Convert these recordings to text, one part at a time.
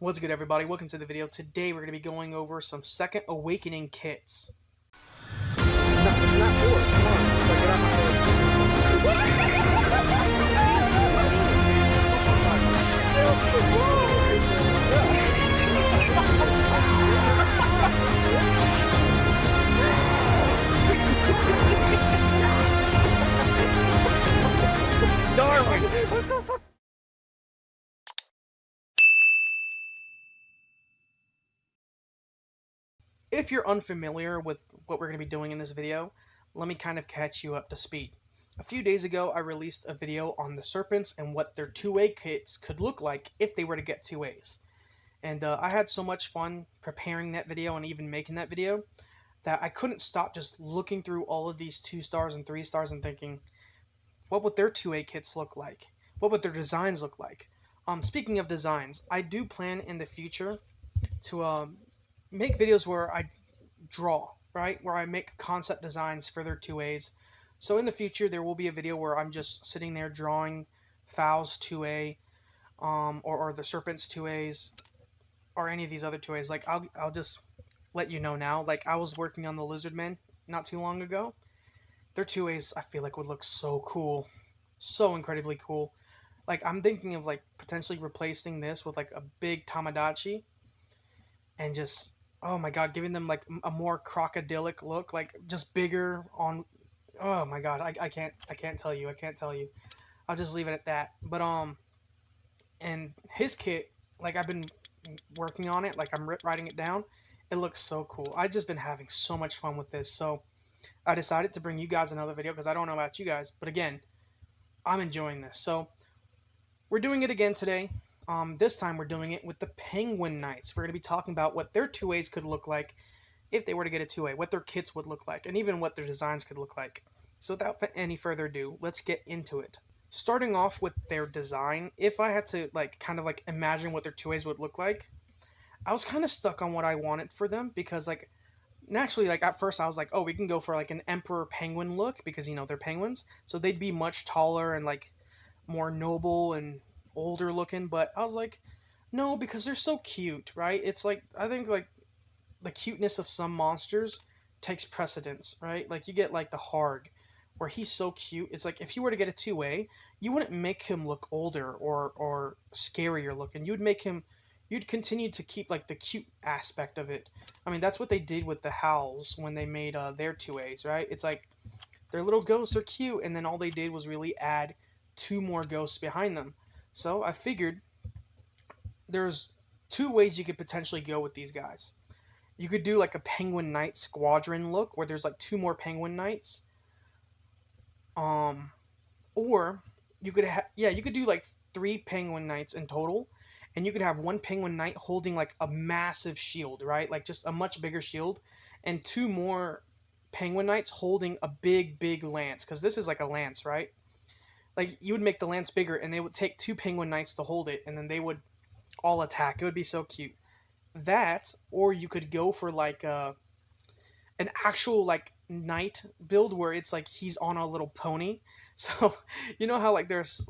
What's good, everybody? Welcome to the video. Today we're going to be going over some Second Awakening kits. It's not four. Come on. It's like, get out my Darwin! What's so fucking... If you're unfamiliar with what we're going to be doing in this video, let me kind of catch you up to speed. A few days ago, I released a video on the Serpents and what their 2A kits could look like if they were to get 2As. And I had so much fun preparing that video and even making that video that I couldn't stop just looking through all of these 2 stars and 3 stars and thinking, what would their 2A kits look like? What would their designs look like? Speaking of designs, I do plan in the future to make videos where I draw, right? Where I make concept designs for their 2As. So in the future, there will be a video where I'm just sitting there drawing Fowl's 2A, or the Serpent's 2As, or any of these other 2As. Like, I'll just let you know now. Like, I was working on the Lizardmen not too long ago. Their 2As, I feel like, would look so cool. So incredibly cool. Like, I'm thinking of, like, potentially replacing this with, like, a big Tamagotchi. And just, oh my god, giving them, like, a more crocodilic look. Like, just bigger on... Oh my god, I can't tell you. I can't tell you. I'll just leave it at that. But, and his kit, like, I've been working on it. Like, I'm writing it down. It looks so cool. I've just been having so much fun with this. So, I decided to bring you guys another video because I don't know about you guys. But again, I'm enjoying this. So, we're doing it again today. This time we're doing it with the Penguin Knights. We're going to be talking about what their 2As could look like if they were to get a 2A, what their kits would look like, and even what their designs could look like. So without any further ado, let's get into it. Starting off with their design, if I had to kind of imagine what their 2As would look like, I was kind of stuck on what I wanted for them because naturally, at first I was like, oh, we can go for an emperor penguin look because, you know, they're penguins. So they'd be much taller and more noble and older looking, but I was like, no, because they're so cute, right? It's I think the cuteness of some monsters takes precedence, right? Like, you get the Harg, where he's so cute. It's like, if you were to get a 2A, you wouldn't make him look older or scarier looking. You'd continue to keep the cute aspect of it. I mean, that's what they did with the Howls when they made their 2As, right? It's like, their little ghosts are cute, and then all they did was really add 2 more ghosts behind them. So I figured there's 2 ways you could potentially go with these guys. You could do a Penguin Knight Squadron look where there's 2 more Penguin Knights. Or you could you could do 3 Penguin Knights in total, and you could have 1 Penguin Knight holding a massive shield, right? Just a much bigger shield, and 2 more Penguin Knights holding a big lance, because this is a lance, right? You would make the lance bigger, and they would take 2 Penguin Knights to hold it, and then they would all attack. It would be so cute. That, or you could go for an actual knight build where it's he's on a little pony. So you know how there's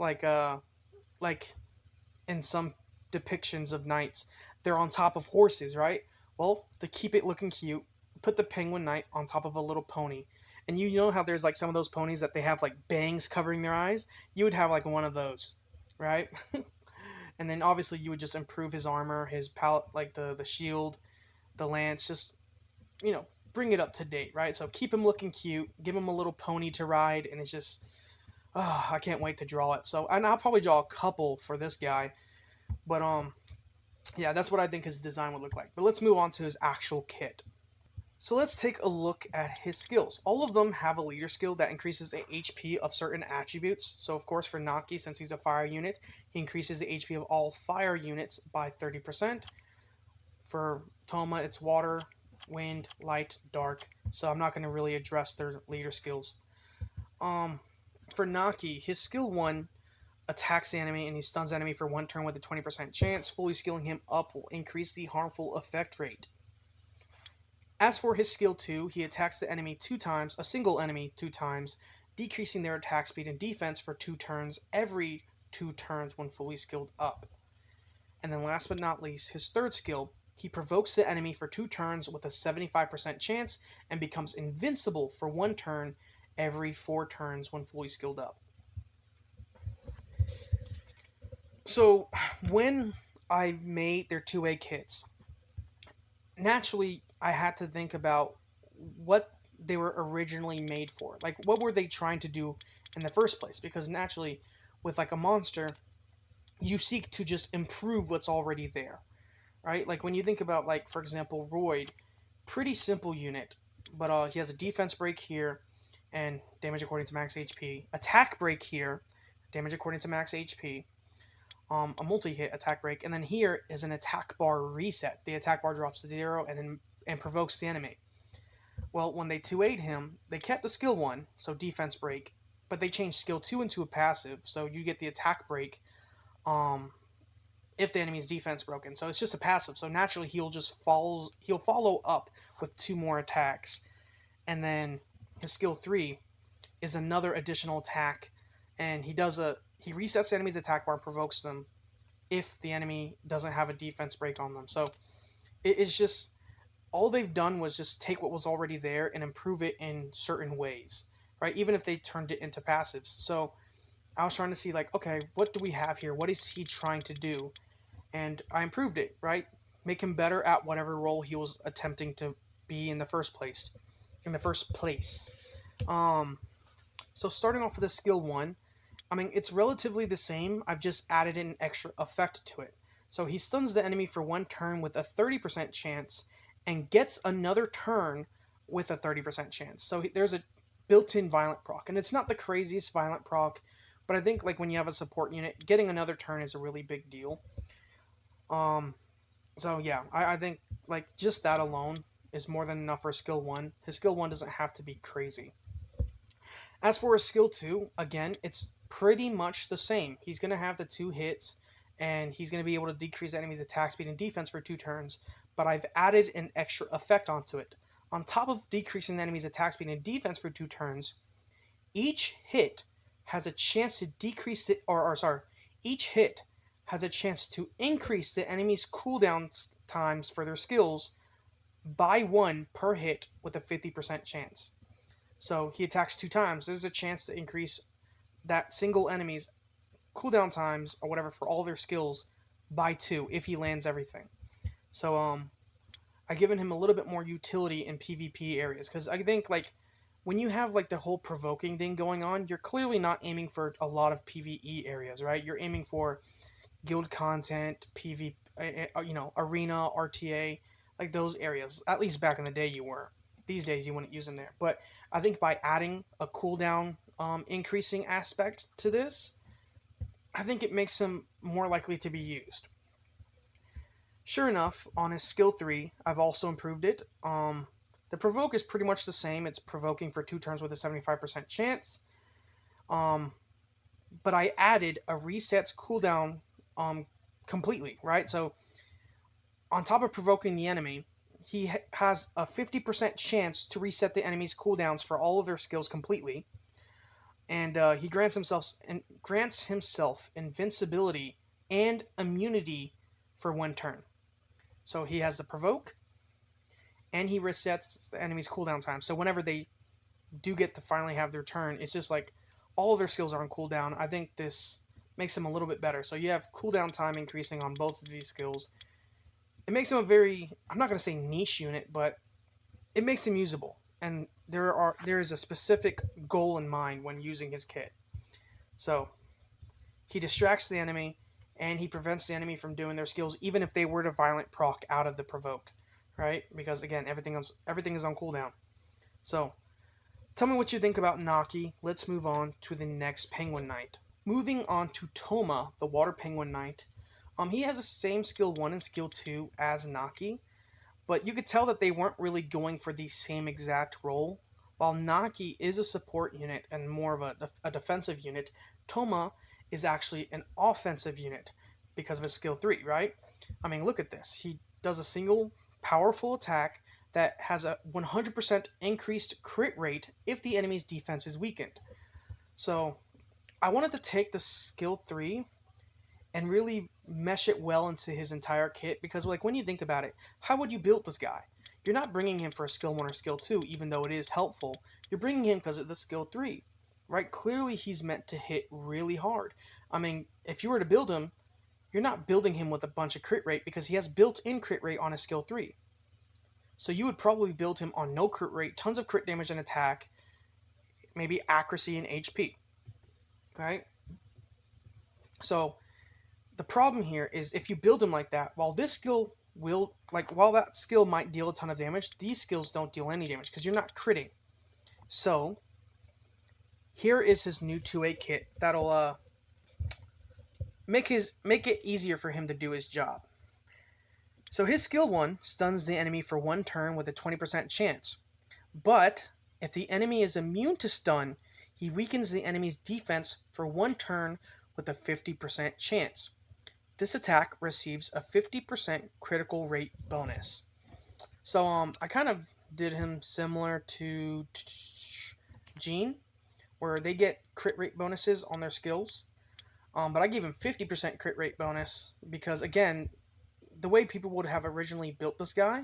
in some depictions of knights, they're on top of horses, right? Well, to keep it looking cute, put the Penguin Knight on top of a little pony. And you know how there's some of those ponies that they have bangs covering their eyes? You would have one of those, right? And then obviously you would just improve his armor, his palette, the shield, the lance, just, you know, bring it up to date, right? So keep him looking cute, give him a little pony to ride, and it's just, oh, I can't wait to draw it. So, and I'll probably draw a couple for this guy, but yeah, that's what I think his design would look like. But let's move on to his actual kit. So let's take a look at his skills. All of them have a leader skill that increases the HP of certain attributes. So of course for Naki, since he's a fire unit, he increases the HP of all fire units by 30%. For Toma, it's water, wind, light, dark. So I'm not going to really address their leader skills. For Naki, his skill 1 attacks the enemy and he stuns the enemy for 1 turn with a 20% chance. Fully skilling him up will increase the harmful effect rate. As for his skill 2, he attacks the enemy 2 times, a single enemy 2 times, decreasing their attack speed and defense for 2 turns every 2 turns when fully skilled up. And then last but not least, his third skill, he provokes the enemy for 2 turns with a 75% chance and becomes invincible for 1 turn every 4 turns when fully skilled up. So when I made their 2A kits, naturally I had to think about what they were originally made for. Like, what were they trying to do in the first place? Because naturally, with like a monster, you seek to just improve what's already there, right? Like when you think about, like, for example, Royd, pretty simple unit, but he has a defense break here and damage according to max HP, attack break here, damage according to max HP, a multi-hit attack break, and then here is an attack bar reset. The attack bar drops to 0 and provokes the enemy. Well, when they 2-8'd him, they kept the skill 1, so defense break, but they changed skill 2 into a passive, so you get the attack break if the enemy's defense broken. So it's just a passive, so naturally he'll follow up with 2 more attacks. And then his skill 3 is another additional attack, and he resets the enemy's attack bar and provokes them if the enemy doesn't have a defense break on them. So it's just, all they've done was just take what was already there and improve it in certain ways, right? Even if they turned it into passives. So I was trying to see, like, okay, what do we have here? What is he trying to do? And I improved it, right? Make him better at whatever role he was attempting to be in the first place. So starting off with a skill 1, I mean, it's relatively the same. I've just added an extra effect to it. So he stuns the enemy for 1 turn with a 30% chance and gets another turn with a 30% chance. So there's a built-in violent proc, and it's not the craziest violent proc, but I think, like, when you have a support unit, getting another turn is a really big deal. So yeah, I think, like, just that alone is more than enough for skill 1. His skill 1 doesn't have to be crazy. As for his skill 2, again, it's pretty much the same. He's going to have the 2 hits, and he's going to be able to decrease the enemy's attack speed and defense for 2 turns, but I've added an extra effect onto it. On top of decreasing the enemy's attack speed and defense for 2 turns, each hit has a chance to decrease it, each hit has a chance to increase the enemy's cooldown times for their skills by 1 per hit with a 50% chance. So he attacks 2 times, there's a chance to increase that single enemy's cooldown times or whatever for all their skills by 2 if he lands everything. So I've given him a little bit more utility in PvP areas, because I think, like, when you have, like, the whole provoking thing going on, you're clearly not aiming for a lot of PvE areas, right? You're aiming for guild content, PvP, arena, RTA, like those areas. At least back in the day you were. These days you wouldn't use them there. But I think by adding a cooldown increasing aspect to this, I think it makes him more likely to be used. Sure enough, on his skill 3, I've also improved it. The provoke is pretty much the same. It's provoking for 2 turns with a 75% chance. But I added a resets cooldown completely, right? So on top of provoking the enemy, he has a 50% chance to reset the enemy's cooldowns for all of their skills completely. And he grants himself invincibility and immunity for 1 turn. So he has the provoke, and he resets the enemy's cooldown time. So whenever they do get to finally have their turn, it's just like all of their skills are on cooldown. I think this makes them a little bit better. So you have cooldown time increasing on both of these skills. It makes them a very, I'm not going to say niche unit, but it makes him usable. And there is a specific goal in mind when using his kit. So he distracts the enemy, and he prevents the enemy from doing their skills, even if they were to violent proc out of the provoke, right? Because again, everything is on cooldown. So tell me what you think about Naki. Let's move on to the next Penguin Knight. Moving on to Toma, the Water Penguin Knight. He has the same skill 1 and skill 2 as Naki, but you could tell that they weren't really going for the same exact role. While Naki is a support unit and more of a defensive unit, Toma is actually an offensive unit because of his skill 3, right? I mean, look at this. He does a single powerful attack that has a 100% increased crit rate if the enemy's defense is weakened. So I wanted to take the skill 3 and really mesh it well into his entire kit, because like when you think about it, how would you build this guy? You're not bringing him for a skill 1 or skill 2, even though it is helpful. You're bringing him because of the skill 3, right? Clearly he's meant to hit really hard. I mean, if you were to build him, you're not building him with a bunch of crit rate because he has built-in crit rate on his skill 3. So you would probably build him on no crit rate, tons of crit damage and attack, maybe accuracy and HP, right? So the problem here is if you build him like that, while that skill might deal a ton of damage, these skills don't deal any damage because you're not critting. So here is his new 2A kit that'll make it easier for him to do his job. So his skill 1 stuns the enemy for 1 turn with a 20% chance. But if the enemy is immune to stun, he weakens the enemy's defense for 1 turn with a 50% chance. This attack receives a 50% critical rate bonus. So I kind of did him similar to Gene, where they get crit rate bonuses on their skills. But I gave him 50% crit rate bonus because, again, the way people would have originally built this guy,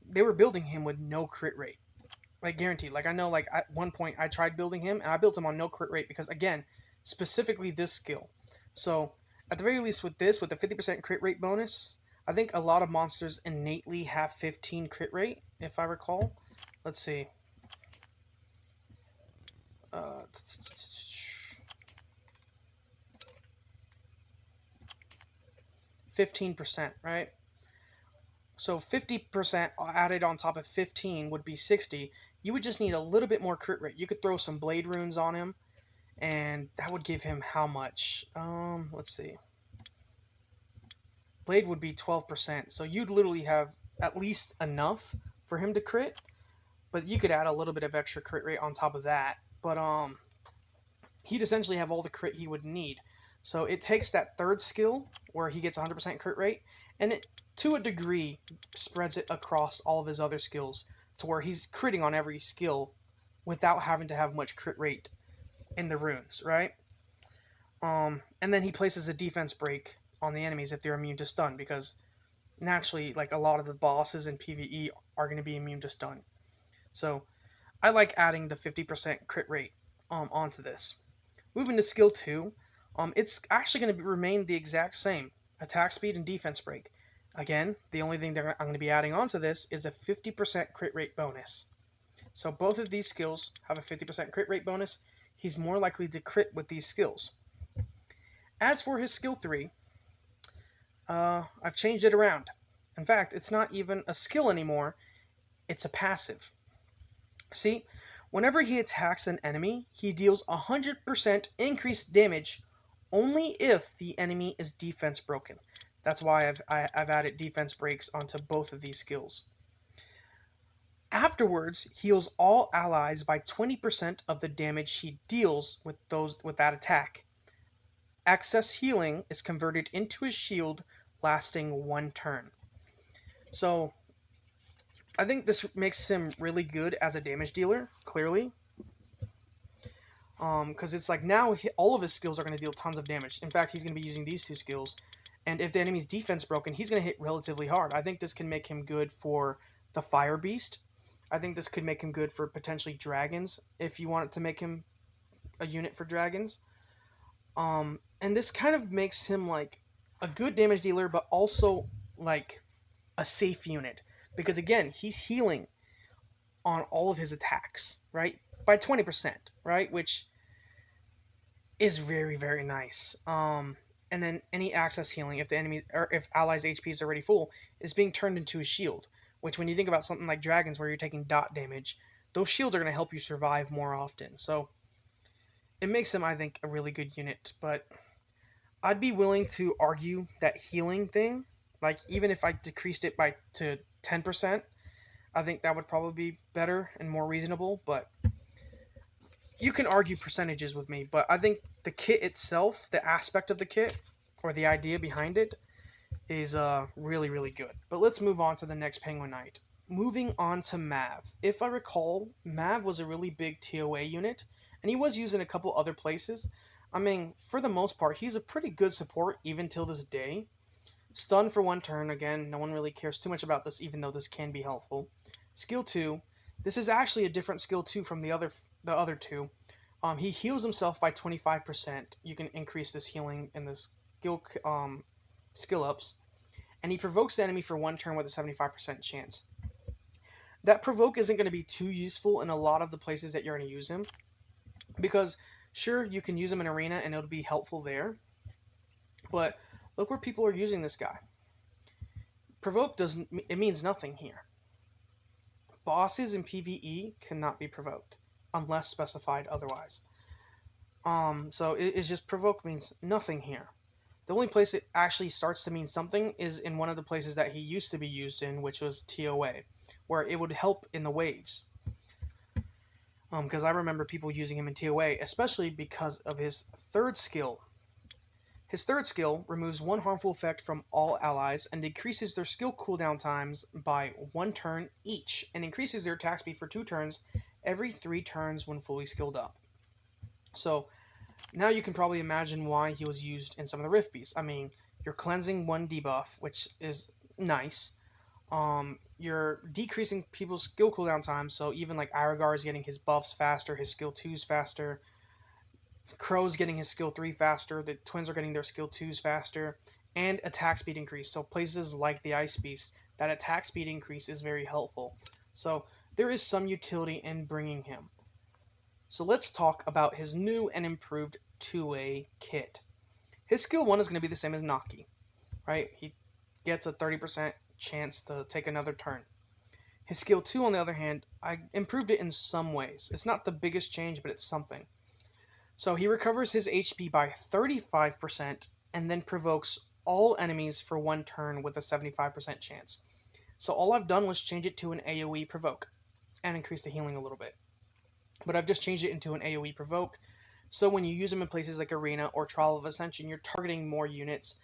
they were building him with no crit rate. Like, guaranteed. Like, I know, like, at one point I tried building him, and I built him on no crit rate because, again, specifically this skill. So, at the very least with this, with the 50% crit rate bonus, I think a lot of monsters innately have 15 crit rate, if I recall. Let's see. 15%, right? So 50% added on top of 15 would be 60. You would just need a little bit more crit rate. You could throw some blade runes on him, and that would give him how much? Let's see. Blade would be 12%, so you'd literally have at least enough for him to crit, but you could add a little bit of extra crit rate on top of that. But he'd essentially have all the crit he would need. So it takes that third skill where he gets 100% crit rate, and it, to a degree, spreads it across all of his other skills to where he's critting on every skill without having to have much crit rate in the runes, right? And then he places a defense break on the enemies if they're immune to stun, because naturally, like, a lot of the bosses in PvE are going to be immune to stun. So I like adding the 50% crit rate onto this. Moving to skill 2, it's actually going to remain the exact same. Attack speed and defense break. Again, the only thing that I'm going to be adding onto this is a 50% crit rate bonus. So both of these skills have a 50% crit rate bonus. He's more likely to crit with these skills. As for his skill 3, I've changed it around. In fact, it's not even a skill anymore, it's a passive. See, whenever he attacks an enemy, he deals 100% increased damage only if the enemy is defense broken. That's why I've added defense breaks onto both of these skills. Afterwards, heals all allies by 20% of the damage he deals with that attack. Excess healing is converted into a shield lasting 1 turn. So I think this makes him really good as a damage dealer, clearly. Because it's like now all of his skills are going to deal tons of damage. In fact, he's going to be using these 2 skills. And if the enemy's defense broken, he's going to hit relatively hard. I think this can make him good for the Fire Beast. I think this could make him good for potentially dragons, if you wanted to make him a unit for dragons. And this kind of makes him like a good damage dealer, but also like a safe unit. Because again, he's healing on all of his attacks, right? By 20%, right? Which is very, very nice. And then any access healing, if the enemies or if allies' HP is already full, is being turned into a shield. Which, when you think about something like dragons, where you're taking dot damage, those shields are going to help you survive more often. So it makes him, I think, a really good unit. But I'd be willing to argue that healing thing, like even if I decreased it to 10%, I think that would probably be better and more reasonable. But you can argue percentages with me, but I think the kit itself, the aspect of the kit, or the idea behind it, is really, really good. But let's move on to the next Penguin Knight. Moving on to Mav. If I recall, Mav was a really big TOA unit, and he was used in a couple other places. I mean, for the most part, he's a pretty good support even till this day. Stun for 1 turn, again, no one really cares too much about this, even though this can be helpful. Skill 2, this is actually a different skill 2 from the other two. He heals himself by 25%. You can increase this healing in the skill ups. And he provokes the enemy for 1 turn with a 75% chance. That provoke isn't going to be too useful in a lot of the places that you're going to use him. Because, sure, you can use him in Arena and it'll be helpful there. But look where people are using this guy. Provoke doesn't, it means nothing here. Bosses in PvE cannot be provoked unless specified otherwise. So it's just provoke means nothing here. The only place it actually starts to mean something is in one of the places that he used to be used in, which was TOA, where it would help in the waves. Because I remember people using him in TOA, especially because of his third skill. His third skill removes 1 harmful effect from all allies and decreases their skill cooldown times by 1 turn each, and increases their attack speed for 2 turns every 3 turns when fully skilled up. So, now you can probably imagine why he was used in some of the Rift Beasts. I mean, you're cleansing 1 debuff, which is nice. You're decreasing people's skill cooldown time, so even like Aragar is getting his buffs faster, his skill 2s faster. Crow's getting his skill 3 faster, the twins are getting their skill 2s faster, and attack speed increase. So places like the Ice Beast, that attack speed increase is very helpful. So there is some utility in bringing him. So let's talk about his new and improved 2A kit. His skill 1 is going to be the same as Naki, right? He gets a 30% chance to take another turn. His skill 2, on the other hand, I improved it in some ways. It's not the biggest change, but it's something. So he recovers his HP by 35% and then provokes all enemies for 1 turn with a 75% chance. So all I've done was change it to an AoE provoke and increase the healing a little bit. But I've just changed it into an AoE provoke. So when you use him in places like Arena or Trial of Ascension, you're targeting more units.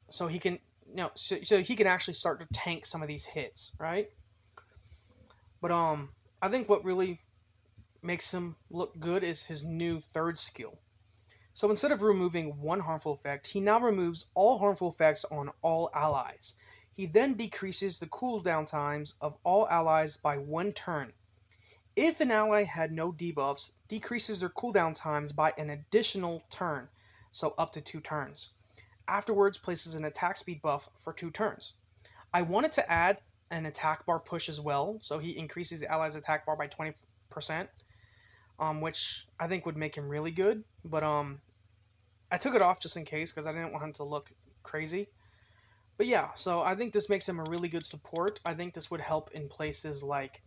So he can so he can actually start to tank some of these hits, right? But I think what really makes him look good is his new third skill. So instead of removing 1 harmful effect, he now removes all harmful effects on all allies. He then decreases the cooldown times of all allies by 1 turn. If an ally had no debuffs, decreases their cooldown times by an additional turn, so up to 2 turns. Afterwards, places an attack speed buff for 2 turns. I wanted to add an attack bar push as well, so he increases the allies' attack bar by 20%. Which I think would make him really good. But I took it off just in case because I didn't want him to look crazy. But yeah, so I think this makes him a really good support. I think this would help in places like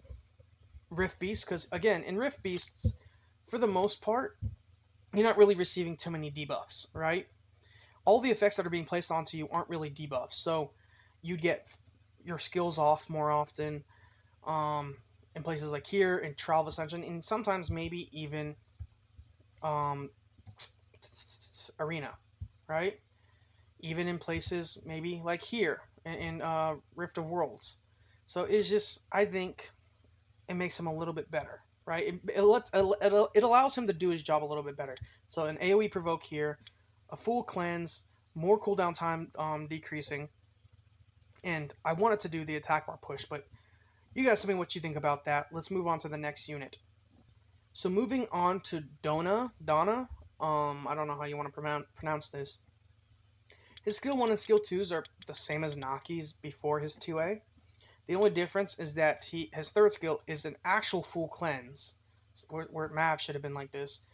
Rift Beasts, because again, in Rift Beasts, for the most part, you're not really receiving too many debuffs, right? All the effects that are being placed onto you aren't really debuffs, so you get your skills off more often. In places like here, in Trial of Ascension, and sometimes maybe even Arena, right? Even in places maybe like here in Rift of Worlds. So it's just, I think it makes him a little bit better, right? It allows him to do his job a little bit better. So an AoE provoke here, a full cleanse, more cooldown time decreasing, and I wanted to do the attack bar push, but you guys tell me what you think about that. Let's move on to the next unit. So moving on to Donna, I don't know how you want to pronounce this. His skill 1 and skill 2s are the same as Naki's before his 2A. The only difference is that his third skill is an actual full cleanse, where Mav should have been like this.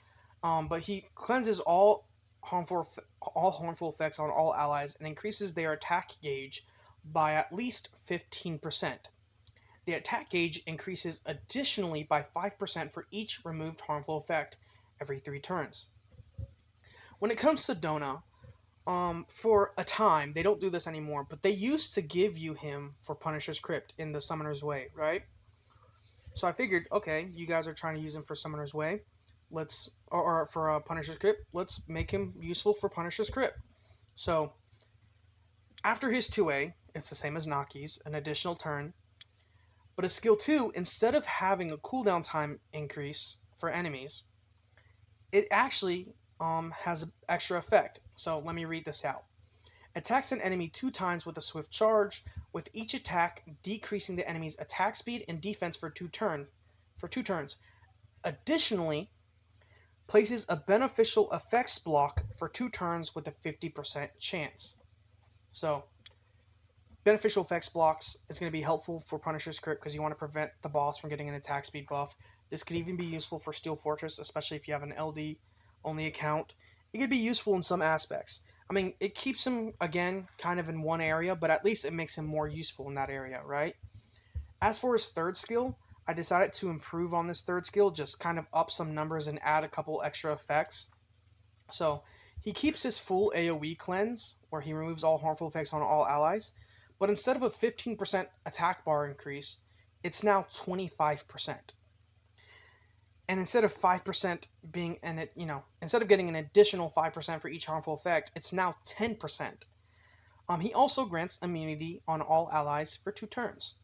But he cleanses all harmful effects on all allies and increases their attack gauge by at least 15%. The attack gauge increases additionally by 5% for each removed harmful effect every 3 turns. When it comes to Dona, for a time, they don't do this anymore, but they used to give you him for Punisher's Crypt in the Summoner's Way, right? So I figured, okay, you guys are trying to use him for Summoner's Way, or for Punisher's Crypt, let's make him useful for Punisher's Crypt. So, after his 2A, it's the same as Naki's, an additional turn. But a skill 2, instead of having a cooldown time increase for enemies, it actually has an extra effect. So let me read this out. Attacks an enemy 2 times with a swift charge, with each attack decreasing the enemy's attack speed and defense for 2 turns. Additionally, places a beneficial effects block for 2 turns with a 50% chance. So, beneficial effects blocks is going to be helpful for Punisher's Crypt because you want to prevent the boss from getting an attack speed buff. This could even be useful for Steel Fortress, especially if you have an LD only account. It could be useful in some aspects. I mean, it keeps him, again, kind of in one area, but at least it makes him more useful in that area, right? As for his third skill, I decided to improve on this third skill, just kind of up some numbers and add a couple extra effects. So, he keeps his full AoE cleanse, where he removes all harmful effects on all allies, but instead of a 15% attack bar increase, it's now 25%. And instead of 5% being instead of getting an additional 5% for each harmful effect, it's now 10%. He also grants immunity on all allies for 2 turns.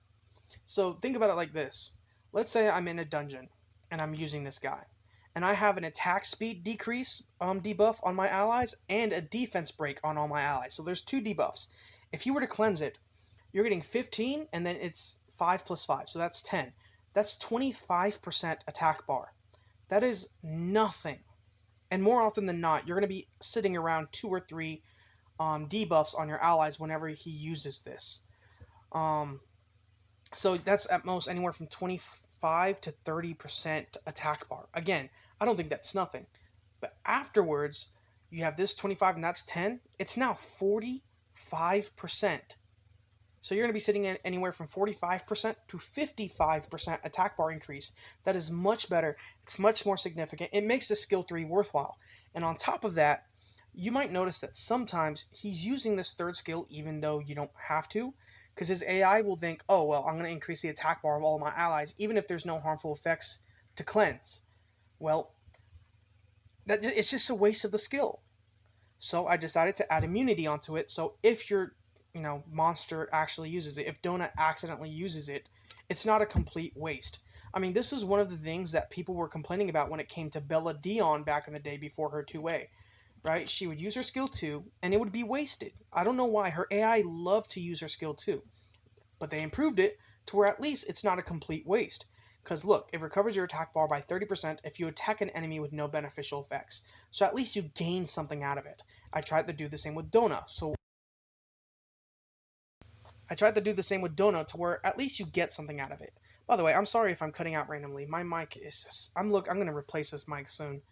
So think about it like this. Let's say I'm in a dungeon and I'm using this guy. And I have an attack speed decrease debuff on my allies and a defense break on all my allies. So there's 2 debuffs. If you were to cleanse it, you're getting 15 and then it's 5 plus 5. So that's 10. That's 25% attack bar. That is nothing. And more often than not, you're going to be sitting around 2 or 3 debuffs on your allies whenever he uses this. So that's at most anywhere from 25 to 30% attack bar. Again, I don't think that's nothing. But afterwards, you have this 25 and that's 10. It's now 45%. So you're going to be sitting at anywhere from 45% to 55% attack bar increase. That is much better. It's much more significant. It makes the skill 3 worthwhile. And on top of that, you might notice that sometimes he's using this third skill even though you don't have to, because his AI will think, oh, well, I'm going to increase the attack bar of all of my allies even if there's no harmful effects to cleanse. Well, it's just a waste of the skill. So I decided to add immunity onto it, so if your monster actually uses it, if Donut accidentally uses it, it's not a complete waste. I mean, this is one of the things that people were complaining about when it came to Bella Dion back in the day before her 2A. Right? She would use her skill 2, and it would be wasted. I don't know why. Her AI loved to use her skill 2. But they improved it to where at least it's not a complete waste. Because look, it recovers your attack bar by 30% if you attack an enemy with no beneficial effects. So at least you gain something out of it. I tried to do the same with Dona, to where at least you get something out of it. By the way, I'm sorry if I'm cutting out randomly. My mic is just... I'm going to replace this mic soon.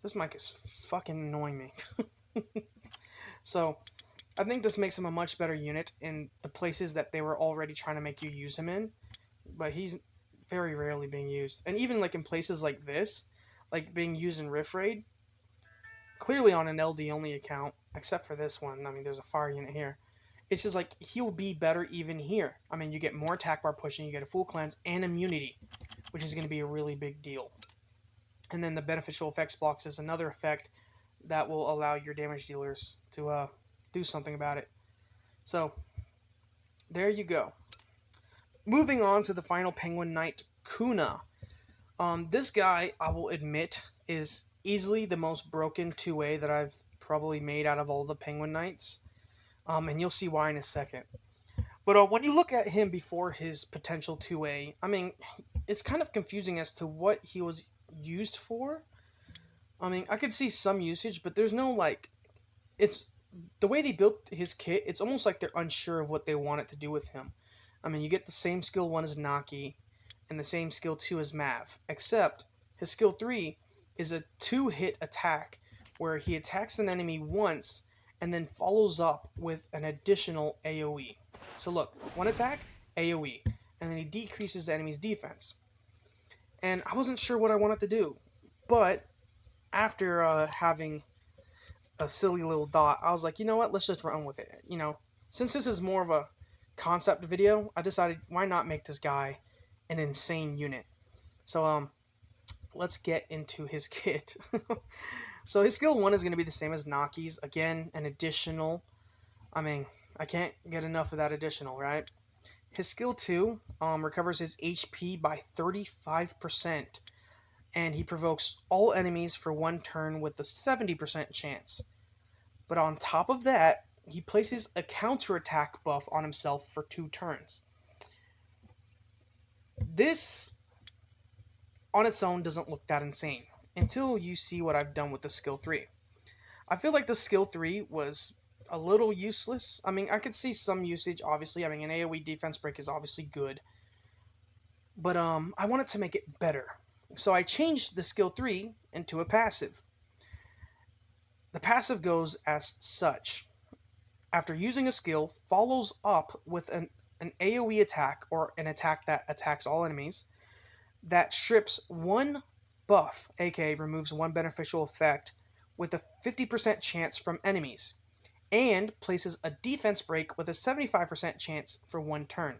This mic is fucking annoying me. So, I think this makes him a much better unit in the places that they were already trying to make you use him in. But he's very rarely being used. And even like in places like this, like being used in Rift Raid, clearly on an LD only account, except for this one. I mean, there's a fire unit here. It's just like, he'll be better even here. I mean, you get more attack bar pushing, you get a full cleanse, and immunity, which is going to be a really big deal. And then the beneficial effects blocks is another effect that will allow your damage dealers to do something about it. So, there you go. Moving on to the final Penguin Knight, Kuna. This guy, I will admit, is easily the most broken 2A that I've probably made out of all the Penguin Knights. And you'll see why in a second. But when you look at him before his potential 2A, I mean, it's kind of confusing as to what he was used for. I mean, I could see some usage, but there's no, like... It's... The way they built his kit, it's almost like they're unsure of what they want it to do with him. I mean, you get the same skill 1 as Naki, and the same skill 2 as Mav, except his skill 3 is a 2-hit attack, where he attacks an enemy once, and then follows up with an additional AoE. So look, 1 attack, AoE, and then he decreases the enemy's defense. And I wasn't sure what I wanted to do, but after having a silly little dot, I was like, you know what, let's just run with it. Since this is more of a concept video, I decided, why not make this guy an insane unit? So, let's get into his kit. So his skill 1 is going to be the same as Naki's. Again, an additional. I mean, I can't get enough of that additional, right? His skill 2 recovers his HP by 35%. and he provokes all enemies for 1 turn with a 70% chance. But on top of that, he places a counterattack buff on himself for 2 turns. This, on its own, doesn't look that insane until you see what I've done with the skill 3. I feel like the skill 3 was a little useless. I mean, I could see some usage, obviously. I mean, an AoE defense break is obviously good. But I wanted to make it better. So I changed the skill 3 into a passive. The passive goes as such. After using a skill, follows up with an AoE attack, or an attack that attacks all enemies, that strips 1 buff, aka removes 1 beneficial effect, with a 50% chance from enemies, and places a defense break with a 75% chance for 1 turn.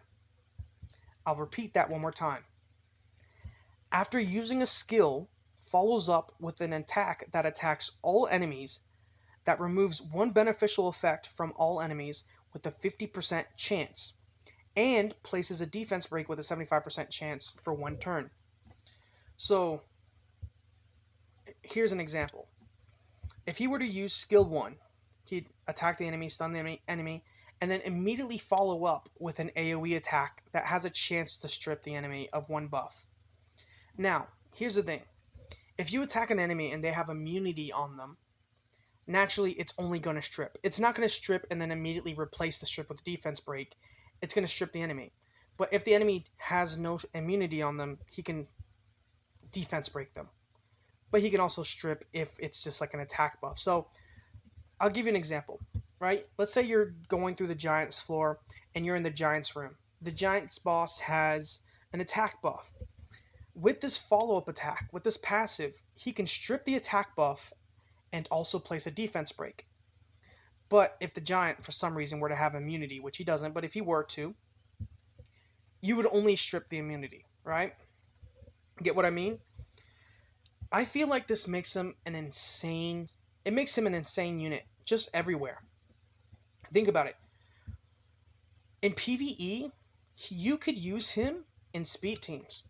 I'll repeat that one more time. After using a skill, follows up with an attack that attacks all enemies, that removes 1 beneficial effect from all enemies with a 50% chance, and places a defense break with a 75% chance for 1 turn. So, here's an example. If he were to use skill 1, he'd attack the enemy, stun the enemy, and then immediately follow up with an AoE attack that has a chance to strip the enemy of 1 buff. Now, here's the thing. If you attack an enemy and they have immunity on them, naturally it's only going to strip. It's not going to strip and then immediately replace the strip with a defense break. It's going to strip the enemy. But if the enemy has no immunity on them, he can defense break them. But he can also strip if it's just like an attack buff. So, I'll give you an example, right? Let's say you're going through the Giants floor and you're in the Giants room. The Giants boss has an attack buff. With this follow-up attack, with this passive, he can strip the attack buff and also place a defense break. But if the Giant, for some reason, were to have immunity, which he doesn't, but if he were to, you would only strip the immunity, right? Get what I mean? I feel like this makes him an insane... It makes him an insane unit, just everywhere. Think about it. In PvE, you could use him in speed teams.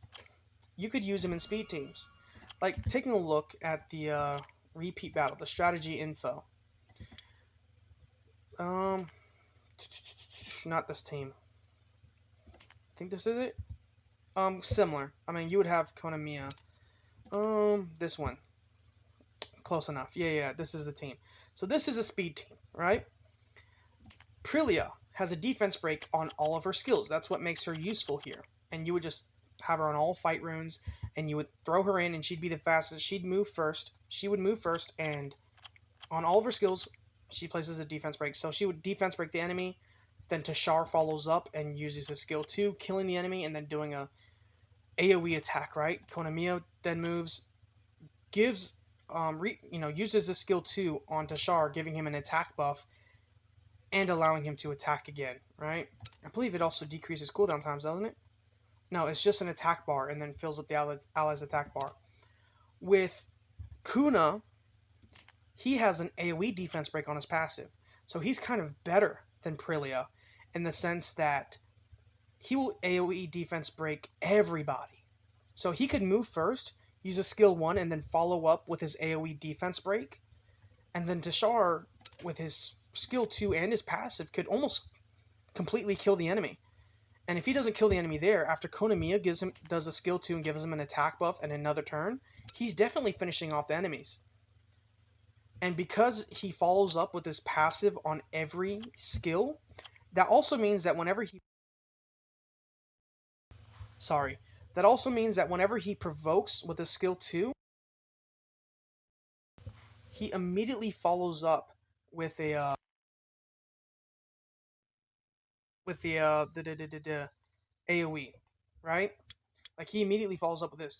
Like, taking a look at the repeat battle, the strategy info. Not this team. I think this is it. Similar. I mean, you would have Konamiya. This one. Close enough. Yeah, this is the team. So this is a speed team, right? Prilia has a defense break on all of her skills. That's what makes her useful here. And you would just have her on all fight runes, and you would throw her in, and she'd be the fastest. She'd move first. She would move first, and on all of her skills, she places a defense break. So she would defense break the enemy, then Tashar follows up and uses his skill 2, killing the enemy, and then doing a AoE attack, right? Konamiya then moves, gives... uses the skill 2 on Tashar, giving him an attack buff and allowing him to attack again, right? I believe it also decreases cooldown times, doesn't it? No, it's just an attack bar and then fills up the allies attack bar. With Kuna, he has an AoE defense break on his passive, so he's kind of better than Prilia in the sense that he will AoE defense break everybody. So he could move first, use a skill 1, and then follow up with his AoE defense break. And then Tashar, with his skill 2 and his passive, could almost completely kill the enemy. And if he doesn't kill the enemy there, after Konamiya does a skill 2 and gives him an attack buff and another turn, he's definitely finishing off the enemies. And because he follows up with his passive on every skill, that also means that whenever he... That also means that whenever he provokes with a skill 2, he immediately follows up with a AoE, right? Like, he immediately follows up with this.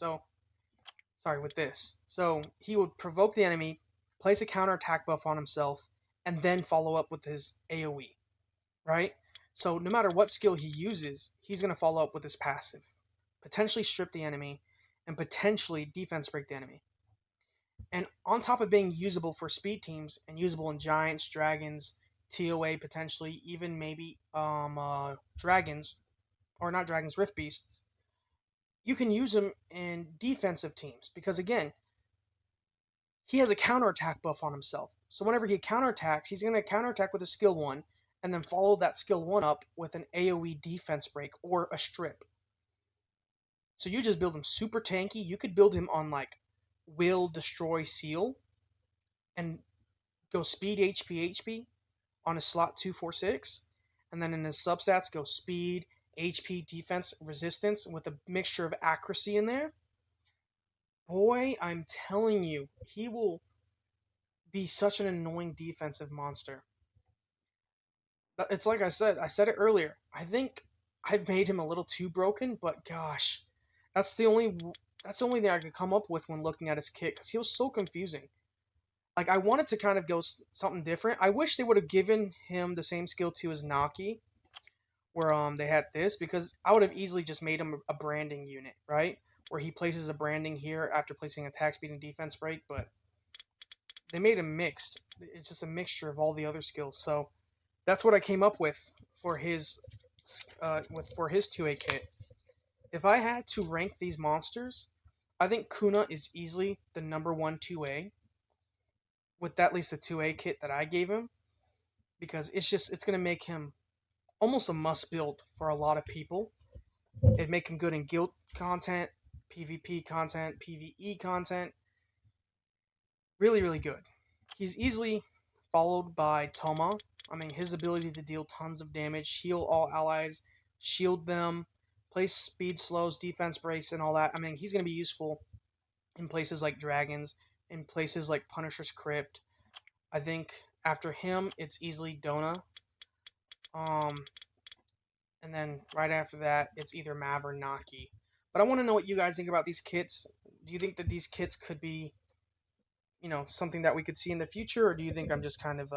So he would provoke the enemy, place a counter attack buff on himself, and then follow up with his AoE, right? So no matter what skill he uses, he's going to follow up with his passive, potentially strip the enemy, and potentially defense break the enemy. And on top of being usable for speed teams and usable in Giants, Dragons, TOA potentially, even maybe Dragons, or not Dragons, Rift Beasts, you can use him in defensive teams because, again, he has a counterattack buff on himself. So whenever he counterattacks, he's going to counterattack with a skill 1 and then follow that skill 1 up with an AoE defense break or a strip. So you just build him super tanky. You could build him on like Will, Destroy, Seal, and go speed, HP on his slot 246, and then in his substats go speed, HP, defense, resistance with a mixture of accuracy in there. Boy, I'm telling you, he will be such an annoying defensive monster. It's like I said it earlier. I think I've made him a little too broken, but gosh, that's the only that's the only thing I could come up with when looking at his kit because he was so confusing. Like I wanted to kind of go something different. I wish they would have given him the same skill 2 as Naki, where they had this, because I would have easily just made him a branding unit, right? Where he places a branding here after placing attack speed and defense break, but they made him mixed. It's just a mixture of all the other skills. So that's what I came up with for his for his 2A kit. If I had to rank these monsters, I think Kuna is easily the number 1 2A with at least the 2A kit that I gave him, because it's going to make him almost a must build for a lot of people. It'd make him good in guild content, PvP content, PvE content. Really, really good. He's easily followed by Toma. I mean, his ability to deal tons of damage, heal all allies, shield them, place speed slows, defense breaks, and all that. I mean, he's going to be useful in places like Dragons, in places like Punisher's Crypt. I think after him, it's easily Dona. And then right after that, it's either Mav or Naki. But I want to know what you guys think about these kits. Do you think that these kits could be, something that we could see in the future, or do you think I'm just kind of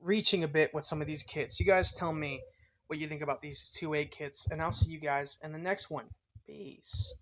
reaching a bit with some of these kits? You guys tell me what you think about these 2A kits, and I'll see you guys in the next one. Peace.